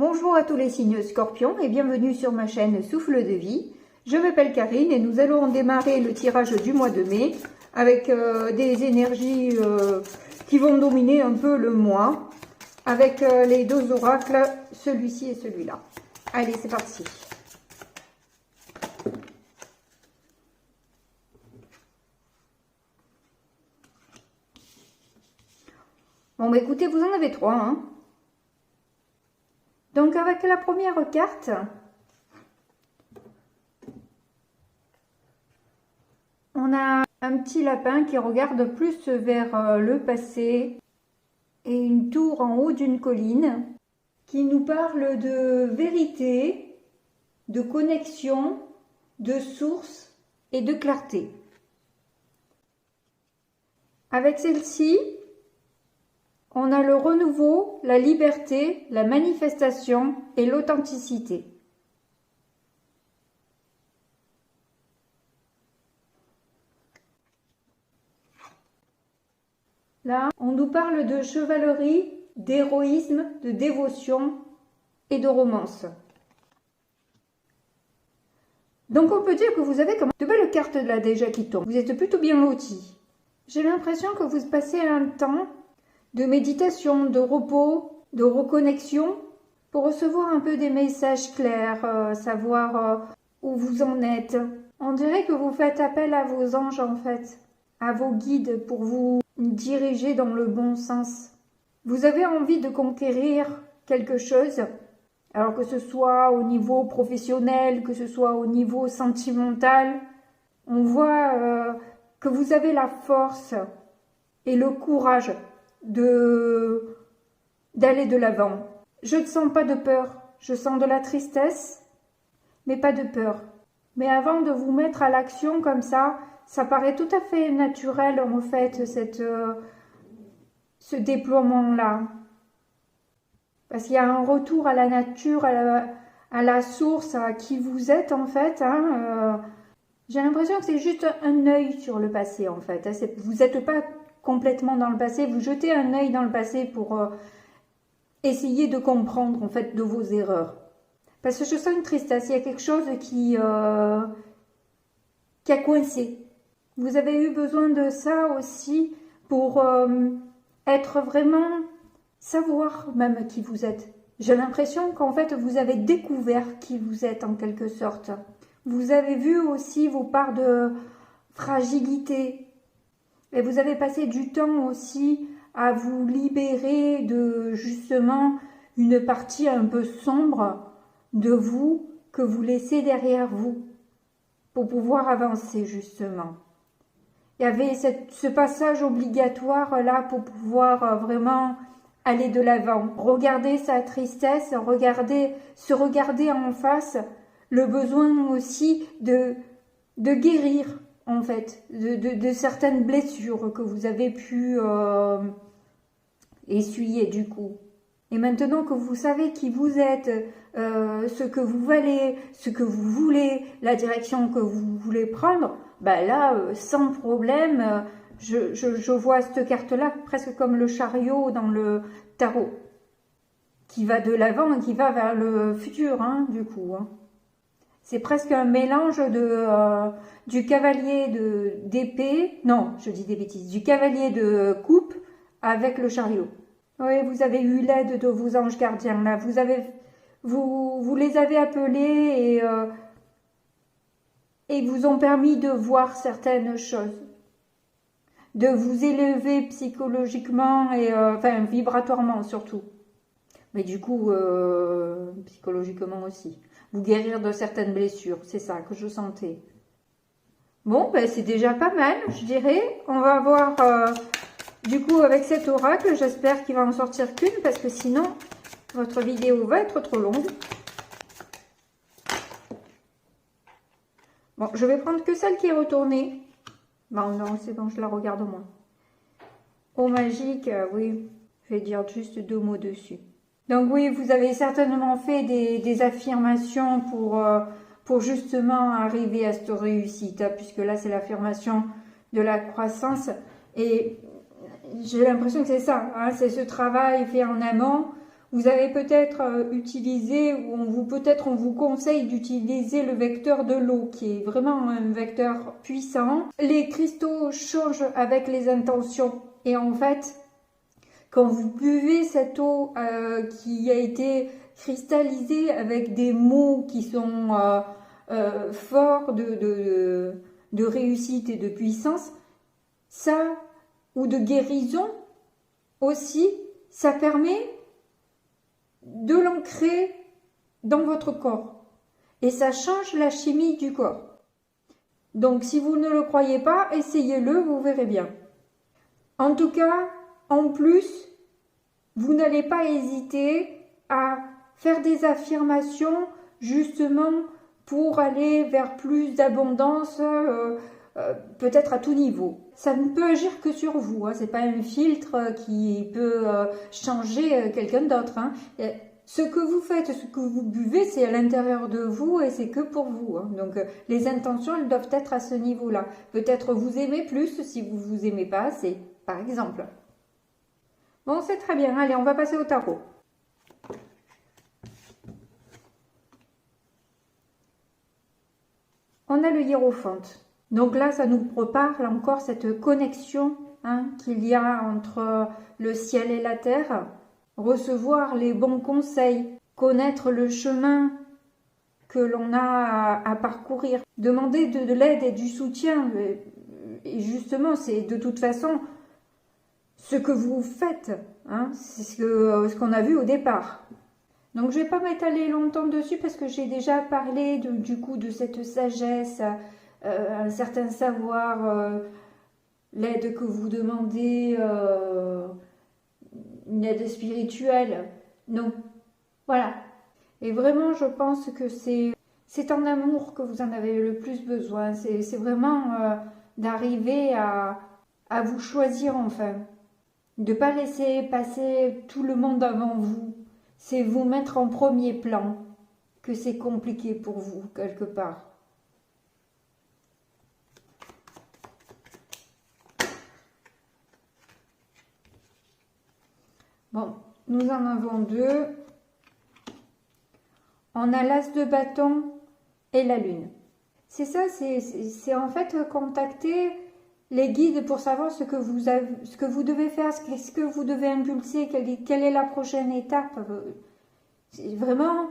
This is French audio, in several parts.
Bonjour à tous les signes Scorpions et bienvenue sur ma chaîne Souffle de Vie. Je m'appelle Karine et nous allons démarrer le tirage du mois de mai avec des énergies qui vont dominer un peu le mois avec les deux oracles, celui-ci et celui-là. Allez, c'est parti. Bon, bah écoutez, vous en avez trois, hein. Donc avec la première carte, on a un petit lapin qui regarde plus vers le passé et une tour en haut d'une colline qui nous parle de vérité, de connexion, de source et de clarté. Avec celle-ci, on a le renouveau, la liberté, la manifestation et l'authenticité. Là, on nous parle de chevalerie, d'héroïsme, de dévotion et de romance. Donc on peut dire que vous avez comme de belles cartes là déjà qui tombent. Vous êtes plutôt bien lotis. J'ai l'impression que vous passez un temps de méditation, de repos, de reconnexion, pour recevoir un peu des messages clairs, savoir où vous en êtes. On dirait que vous faites appel à vos anges en fait, à vos guides pour vous diriger dans le bon sens. Vous avez envie de conquérir quelque chose, alors que ce soit au niveau professionnel, que ce soit au niveau sentimental. On voit que vous avez la force et le courage d'aller de l'avant. Je ne sens pas de peur, je sens de la tristesse, mais pas de peur. Mais avant de vous mettre à l'action comme ça paraît tout à fait naturel en fait, ce déploiement-là. Parce qu'il y a un retour à la nature, à la source, à qui vous êtes en fait. J'ai l'impression que c'est juste un œil sur le passé en fait. Vous n'êtes pas complètement dans le passé, vous jetez un œil dans le passé pour essayer de comprendre en fait de vos erreurs. Parce que je sens une tristesse, il y a quelque chose qui a coincé. Vous avez eu besoin de ça aussi pour être vraiment, savoir même qui vous êtes. J'ai l'impression qu'en fait vous avez découvert qui vous êtes en quelque sorte. Vous avez vu aussi vos parts de fragilité. Et vous avez passé du temps aussi à vous libérer de justement une partie un peu sombre de vous que vous laissez derrière vous pour pouvoir avancer justement. Il y avait ce passage obligatoire là pour pouvoir vraiment aller de l'avant. Regarder sa tristesse, se regarder en face, le besoin aussi de guérir en fait, de certaines blessures que vous avez pu essuyer du coup. Et maintenant que vous savez qui vous êtes, ce que vous valez, ce que vous voulez, la direction que vous voulez prendre, bah là, sans problème, je vois cette carte-là presque comme le chariot dans le tarot, qui va de l'avant et qui va vers le futur, hein, du coup. Hein. C'est presque un mélange du cavalier d'épée, non, je dis des bêtises, du cavalier de coupe avec le chariot. Oui, vous avez eu l'aide de vos anges gardiens, là. Vous les avez appelés et vous ont permis de voir certaines choses. De vous élever psychologiquement et enfin vibratoirement surtout. Mais du coup, psychologiquement aussi. Vous guérir de certaines blessures, c'est ça que je sentais. Bon, ben c'est déjà pas mal, je dirais. On va voir, du coup, avec cet oracle, j'espère qu'il va en sortir qu'une, parce que sinon, votre vidéo va être trop longue. Bon, je vais prendre que celle qui est retournée. Bon, non, c'est bon, je la regarde au moins. Eau magique, oui, je vais dire juste 2 mots dessus. Donc oui, vous avez certainement fait des affirmations pour justement arriver à cette réussite, hein, puisque là c'est l'affirmation de la croissance. Et j'ai l'impression que c'est ça, hein, c'est ce travail fait en amont Vous avez peut-être utilisé, ou peut-être on vous conseille d'utiliser le vecteur de l'eau, qui est vraiment un vecteur puissant. Les cristaux changent avec les intentions. Et en fait, quand vous buvez cette eau qui a été cristallisée avec des mots qui sont forts de réussite et de puissance, ça, ou de guérison aussi, ça permet de l'ancrer dans votre corps. Et ça change la chimie du corps. Donc si vous ne le croyez pas, essayez-le, vous verrez bien. En tout cas, en plus, vous n'allez pas hésiter à faire des affirmations justement pour aller vers plus d'abondance, peut-être à tout niveau. Ça ne peut agir que sur vous, hein. C'est pas un filtre qui peut changer quelqu'un d'autre. Hein. Ce que vous faites, ce que vous buvez, c'est à l'intérieur de vous et c'est que pour vous. Hein. Donc les intentions, elles doivent être à ce niveau-là. Peut-être vous aimez plus si vous vous aimez pas assez, par exemple. Bon, c'est très bien. Allez, on va passer au tarot. On a le hiérophante. Donc là, ça nous reparle encore cette connexion qu'il y a entre le ciel et la terre. Recevoir les bons conseils, connaître le chemin que l'on a à parcourir. Demander de l'aide et du soutien. Et justement, c'est de toute façon ce que vous faites. C'est ce qu'on a vu au départ. Donc je ne vais pas m'étaler longtemps dessus parce que j'ai déjà parlé du coup de cette sagesse, un certain savoir, l'aide que vous demandez, une aide spirituelle. Non, voilà. Et vraiment, je pense que c'est en amour que vous en avez le plus besoin. C'est vraiment d'arriver à vous choisir enfin. De ne pas laisser passer tout le monde avant vous. C'est vous mettre en premier plan que c'est compliqué pour vous, quelque part. Bon, nous en avons deux. On a l'as de bâton et la lune. C'est ça, c'est en fait contacter les guides pour savoir ce que vous devez faire, ce que vous devez impulser, quelle est la prochaine étape. Vraiment,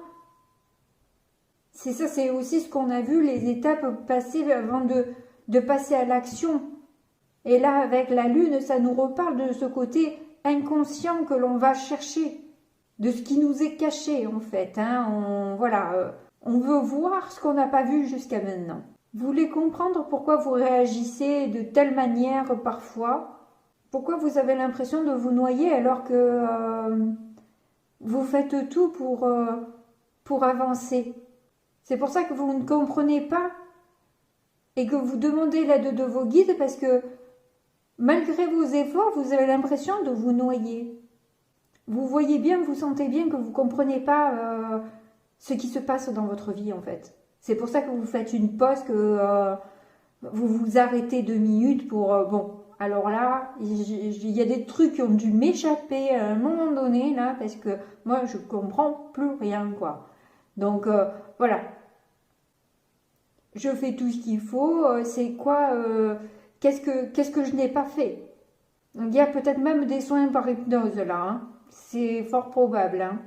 c'est ça, c'est aussi ce qu'on a vu, les étapes passées avant de passer à l'action. Et là, avec la lune, ça nous reparle de ce côté inconscient que l'on va chercher, de ce qui nous est caché en fait. On veut voir ce qu'on n'a pas vu jusqu'à maintenant. Vous voulez comprendre pourquoi vous réagissez de telle manière parfois? Pourquoi vous avez l'impression de vous noyer alors que vous faites tout pour avancer? C'est pour ça que vous ne comprenez pas et que vous demandez l'aide de vos guides parce que malgré vos efforts, vous avez l'impression de vous noyer. Vous voyez bien, vous sentez bien que vous ne comprenez pas ce qui se passe dans votre vie en fait. C'est pour ça que vous faites une pause, que vous vous arrêtez 2 minutes pour... bon, alors là, il y a des trucs qui ont dû m'échapper à un moment donné, là, parce que moi, je comprends plus rien, quoi. Donc, voilà. Je fais tout ce qu'il faut. C'est quoi qu'est-ce que je n'ai pas fait? Donc, il y a peut-être même des soins par hypnose, là. Hein. C'est fort probable. Hein.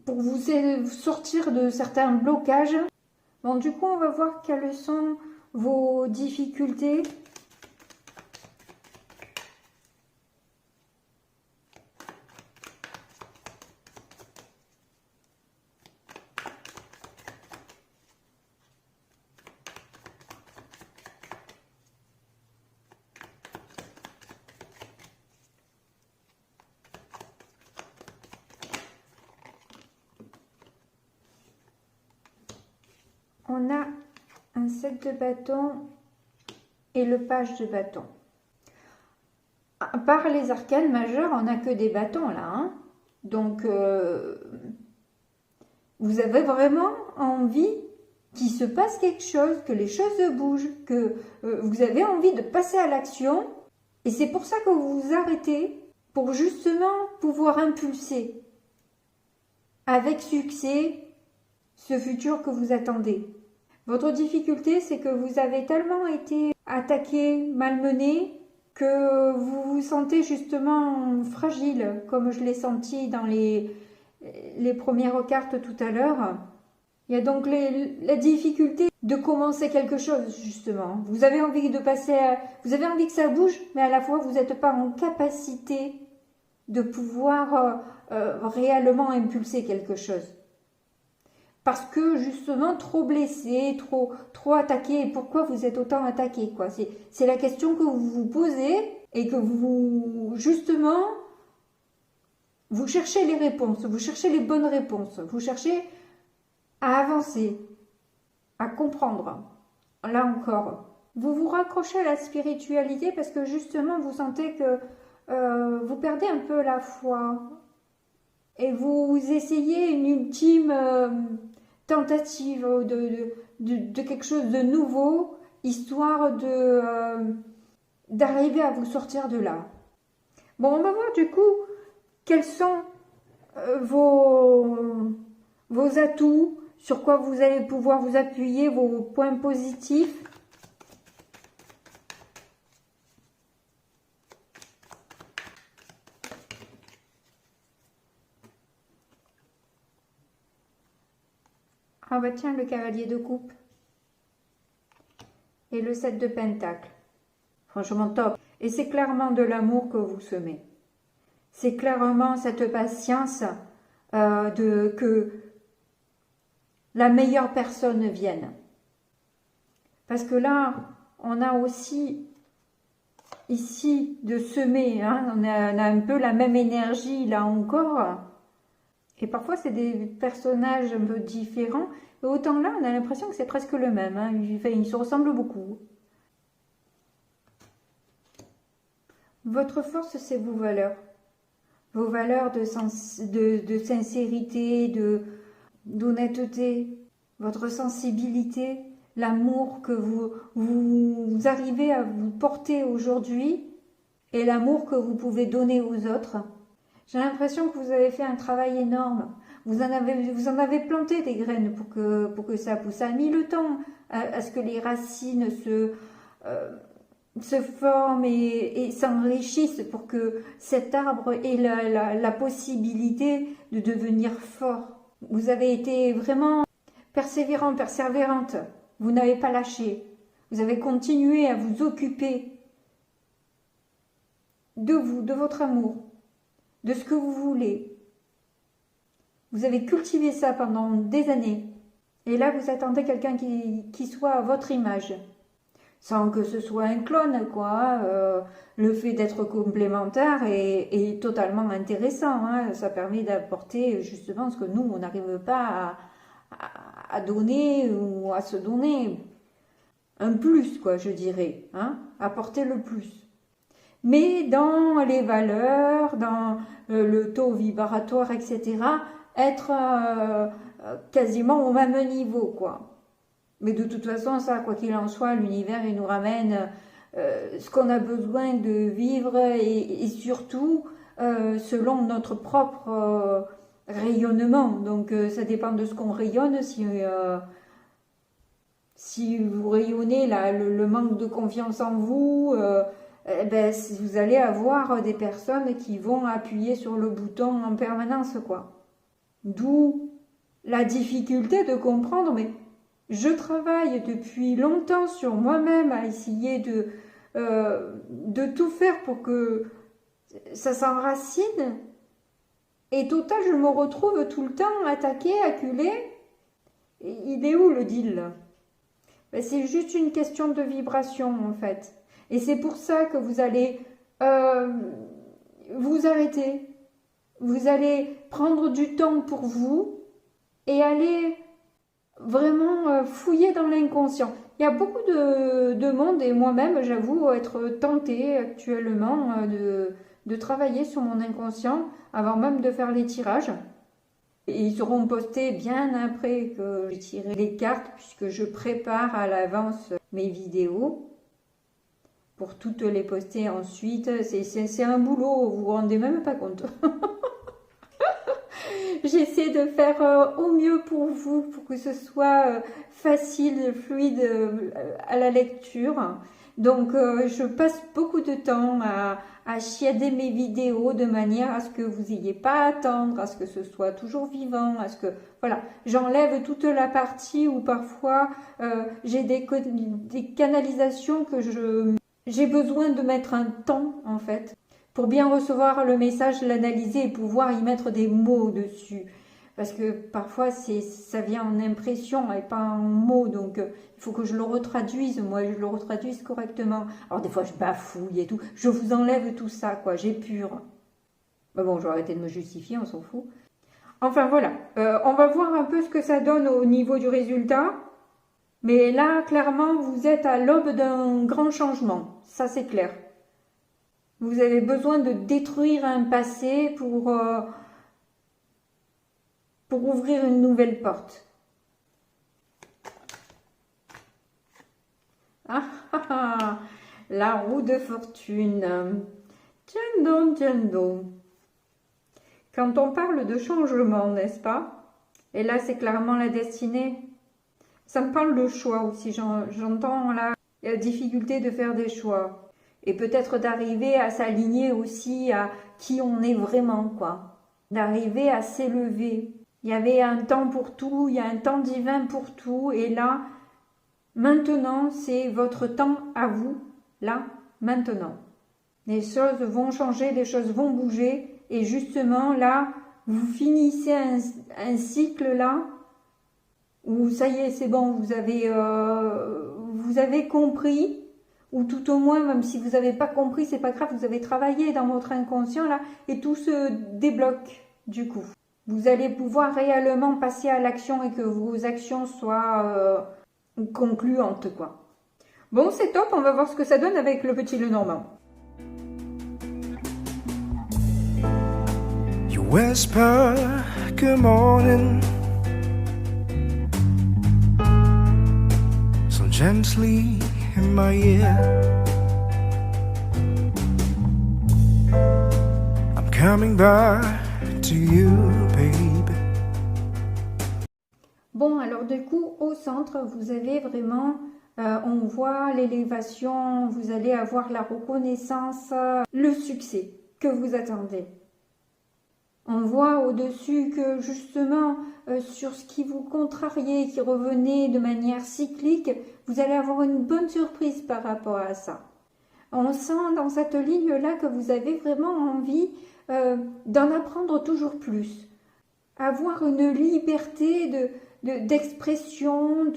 Pour vous sortir de certains blocages. Bon, du coup, on va voir quelles sont vos difficultés. On a un 7 de bâton et le page de bâton. À part les arcanes majeures, on n'a que des bâtons là. Hein. Donc, vous avez vraiment envie qu'il se passe quelque chose, que les choses bougent, que vous avez envie de passer à l'action. Et c'est pour ça que vous vous arrêtez, pour justement pouvoir impulser. avec succès ce futur que vous attendez. Votre difficulté, c'est que vous avez tellement été attaqué, malmené, que vous vous sentez justement fragile, comme je l'ai senti dans les premières cartes tout à l'heure. Il y a donc la difficulté de commencer quelque chose, justement. Vous avez envie de passer, vous avez envie que ça bouge, mais à la fois vous n'êtes pas en capacité de pouvoir réellement impulser quelque chose. Parce que justement, trop blessé, trop attaqué. Et pourquoi vous êtes autant attaqué, quoi? C'est la question que vous vous posez et que vous, justement, vous cherchez les réponses, vous cherchez les bonnes réponses, vous cherchez à avancer, à comprendre. Là encore, vous vous raccrochez à la spiritualité parce que justement, vous sentez que vous perdez un peu la foi et vous essayez une ultime tentative de quelque chose de nouveau, histoire d'arriver à vous sortir de là. Bon, on va voir du coup quels sont vos atouts, sur quoi vous allez pouvoir vous appuyer, vos points positifs. Ah bah tiens, le cavalier de coupe. Et le 7 de pentacle. Franchement top. Et c'est clairement de l'amour que vous semez. C'est clairement cette patience que la meilleure personne vienne. Parce que là, on a aussi ici de semer. Hein, on a un peu la même énergie là encore. Et parfois, c'est des personnages un peu différents. Et autant là, on a l'impression que c'est presque le même. Hein. Ils se ressemblent beaucoup. Votre force, c'est vos valeurs. Vos valeurs de sincérité, d'honnêteté, votre sensibilité, l'amour que vous arrivez à vous porter aujourd'hui et l'amour que vous pouvez donner aux autres. J'ai l'impression que vous avez fait un travail énorme. Vous en avez planté des graines pour que ça pousse. Ça a mis le temps à ce que les racines se forment et s'enrichissent pour que cet arbre ait la possibilité de devenir fort. Vous avez été vraiment persévérant, persévérante. Vous n'avez pas lâché. Vous avez continué à vous occuper de vous, de votre amour, de ce que vous voulez. Vous avez cultivé ça pendant des années. Et là, vous attendez quelqu'un qui soit à votre image. Sans que ce soit un clone, quoi. Le fait d'être complémentaire est totalement intéressant. Hein. Ça permet d'apporter justement ce que nous, on n'arrive pas à donner ou à se donner. Un plus, quoi, je dirais. Hein. Apporter le plus. Mais dans les valeurs, dans le taux vibratoire, etc., être quasiment au même niveau, quoi. Mais de toute façon, ça, quoi qu'il en soit, l'univers, il nous ramène ce qu'on a besoin de vivre et surtout selon notre propre rayonnement. Donc, ça dépend de ce qu'on rayonne. Si vous rayonnez là, le manque de confiance en vous, vous allez avoir des personnes qui vont appuyer sur le bouton en permanence, quoi. D'où la difficulté de comprendre, mais je travaille depuis longtemps sur moi-même à essayer de tout faire pour que ça s'enracine. Et total, je me retrouve tout le temps attaquée, acculée. Il est où le deal là? C'est juste une question de vibration en fait. Et c'est pour ça que vous allez vous arrêter. Vous allez prendre du temps pour vous et aller vraiment fouiller dans l'inconscient. Il y a beaucoup de monde et moi-même, j'avoue, être tentée actuellement de travailler sur mon inconscient avant même de faire les tirages. Et ils seront postés bien après que j'ai tiré les cartes puisque je prépare à l'avance mes vidéos pour toutes les poster ensuite. C'est un boulot, vous vous rendez même pas compte. J'essaie de faire au mieux pour vous, pour que ce soit facile, fluide à la lecture. Donc, je passe beaucoup de temps à chiader mes vidéos de manière à ce que vous n'ayez pas à attendre, à ce que ce soit toujours vivant, à ce que, voilà, j'enlève toute la partie où parfois j'ai des canalisations que j'ai besoin de mettre un temps, en fait, pour bien recevoir le message, l'analyser et pouvoir y mettre des mots dessus. Parce que parfois, ça vient en impression et pas en mots, donc il faut que je le retraduise, moi, je le retraduise correctement. Alors des fois, je bafouille et tout, je vous enlève tout ça, quoi, j'épure. Mais bon, je vais arrêter de me justifier, on s'en fout. Enfin, voilà, on va voir un peu ce que ça donne au niveau du résultat. Mais là, clairement, vous êtes à l'aube d'un grand changement, ça c'est clair. Vous avez besoin de détruire un passé pour ouvrir une nouvelle porte. Ah, ah, ah, la roue de fortune. Tiens donc, tiens donc. Quand on parle de changement, n'est-ce pas? Et là, c'est clairement la destinée. Ça me parle de choix aussi. J'entends là la difficulté de faire des choix. Et peut-être d'arriver à s'aligner aussi à qui on est vraiment, quoi. D'arriver à s'élever. Il y avait un temps pour tout, il y a un temps divin pour tout, et là, maintenant, c'est votre temps à vous, là, maintenant. Les choses vont changer, les choses vont bouger, et justement, là, vous finissez un cycle, là, où ça y est, c'est bon, vous avez compris, ou tout au moins, même si vous n'avez pas compris, c'est pas grave, vous avez travaillé dans votre inconscient, là, et tout se débloque, du coup. Vous allez pouvoir réellement passer à l'action et que vos actions soient concluantes, quoi. Bon, c'est top, on va voir ce que ça donne avec le petit Lenormand. You whisper good morning so gently in my ear. I'm coming back to you, baby. Bon, alors du coup, au centre, vous avez vraiment, on voit l'élévation, vous allez avoir la reconnaissance, le succès que vous attendez. On voit au-dessus que justement, sur ce qui vous contrariait, qui revenait de manière cyclique, vous allez avoir une bonne surprise par rapport à ça. On sent dans cette ligne-là que vous avez vraiment envie d'en apprendre toujours plus. Avoir une liberté d'expression,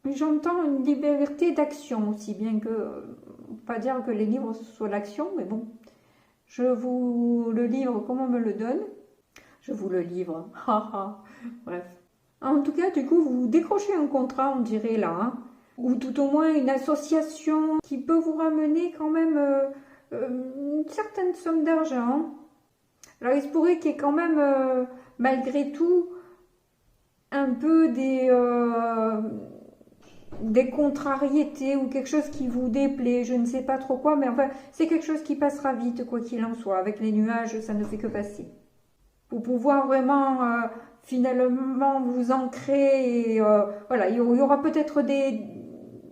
j'entends une liberté d'action aussi, bien que, pas dire que les livres soient l'action, mais bon, je vous le livre comme on me le donne, je vous le livre, bref. En tout cas, du coup, vous décrochez un contrat, on dirait là, hein, ou tout au moins une association qui peut vous ramener quand même une certaine somme d'argent. Alors, il se pourrait qu'il y ait quand même, malgré tout, un peu des contrariétés ou quelque chose qui vous déplaît, je ne sais pas trop quoi, mais enfin, c'est quelque chose qui passera vite, quoi qu'il en soit. Avec les nuages, ça ne fait que passer. Pour pouvoir vraiment, finalement, vous ancrer, et voilà, il y aura peut-être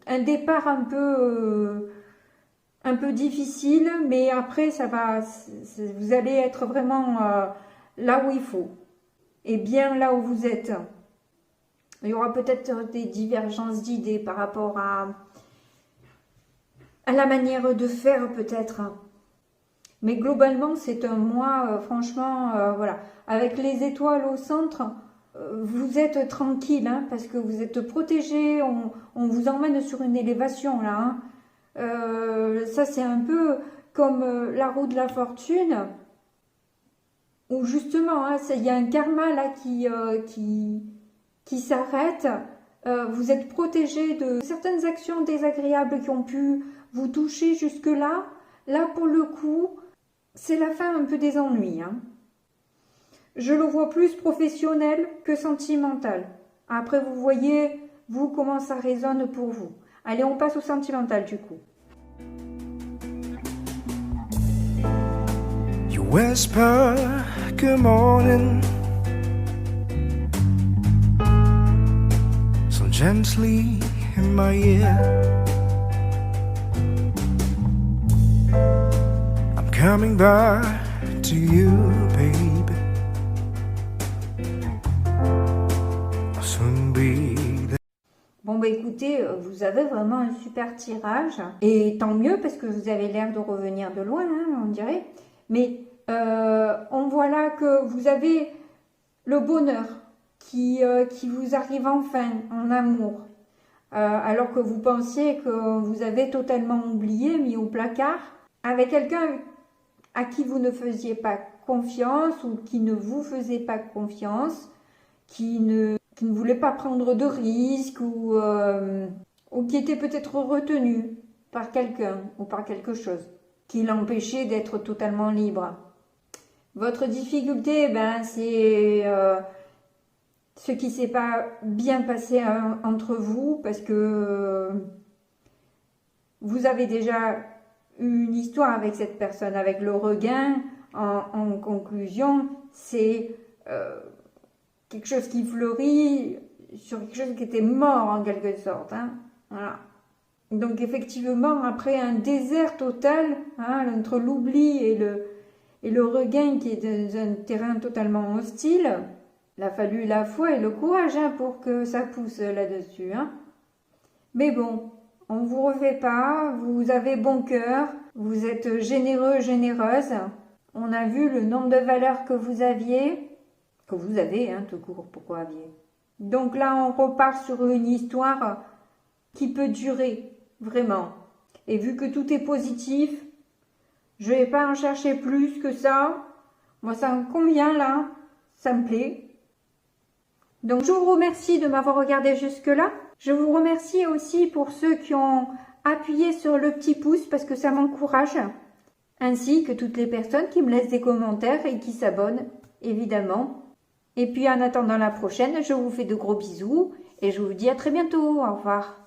un départ un peu difficile, mais après, ça va, vous allez être vraiment là où il faut, et bien là où vous êtes. Il y aura peut-être des divergences d'idées par rapport à la manière de faire peut-être. Mais globalement, c'est un mois, franchement, voilà. Avec les étoiles au centre, vous êtes tranquille, hein, parce que vous êtes protégé, on vous emmène sur une élévation là. Hein. Ça, c'est un peu comme la roue de la fortune, où justement, hein, il y a un karma là qui s'arrête, vous êtes protégé de certaines actions désagréables qui ont pu vous toucher jusque-là. Là, pour le coup, c'est la fin un peu des ennuis. Hein. Je le vois plus professionnel que sentimental. Après, vous voyez, vous, comment ça résonne pour vous. Allez, on passe au sentimental, du coup. You whisper good morning so gently in my ear. I'm coming back to you, baby. I'll soon be there. Bon bah écoutez, vous avez vraiment un super tirage, et tant mieux parce que vous avez l'air de revenir de loin, hein, on dirait. Mais on voit là que vous avez le bonheur qui vous arrive enfin en amour, alors que vous pensiez que vous avez totalement oublié, mis au placard, avec quelqu'un à qui vous ne faisiez pas confiance ou qui ne vous faisait pas confiance, qui ne voulait pas prendre de risques ou qui était peut-être retenu par quelqu'un ou par quelque chose qui l'empêchait d'être totalement libre. Votre difficulté, c'est ce qui s'est pas bien passé entre vous, parce que vous avez déjà eu une histoire avec cette personne, avec le regain. En conclusion, c'est quelque chose qui fleurit sur quelque chose qui était mort en quelque sorte, hein. Voilà. Donc effectivement, après un désert total, hein, entre l'oubli et le regain qui est dans un terrain totalement hostile, il a fallu la foi et le courage, hein, pour que ça pousse là-dessus, hein. Mais bon, on ne vous refait pas, vous avez bon cœur, vous êtes généreux, généreuse. On a vu le nombre de valeurs que vous avez, hein, tout court, pourquoi aviez. Donc là, on repart sur une histoire qui peut durer, vraiment. Et vu que tout est positif, je vais pas en chercher plus que ça. Moi, ça me convient là, ça me plaît. Donc, je vous remercie de m'avoir regardé jusque-là. Je vous remercie aussi pour ceux qui ont appuyé sur le petit pouce parce que ça m'encourage. Ainsi que toutes les personnes qui me laissent des commentaires et qui s'abonnent, évidemment. Et puis, en attendant la prochaine, je vous fais de gros bisous et je vous dis à très bientôt. Au revoir.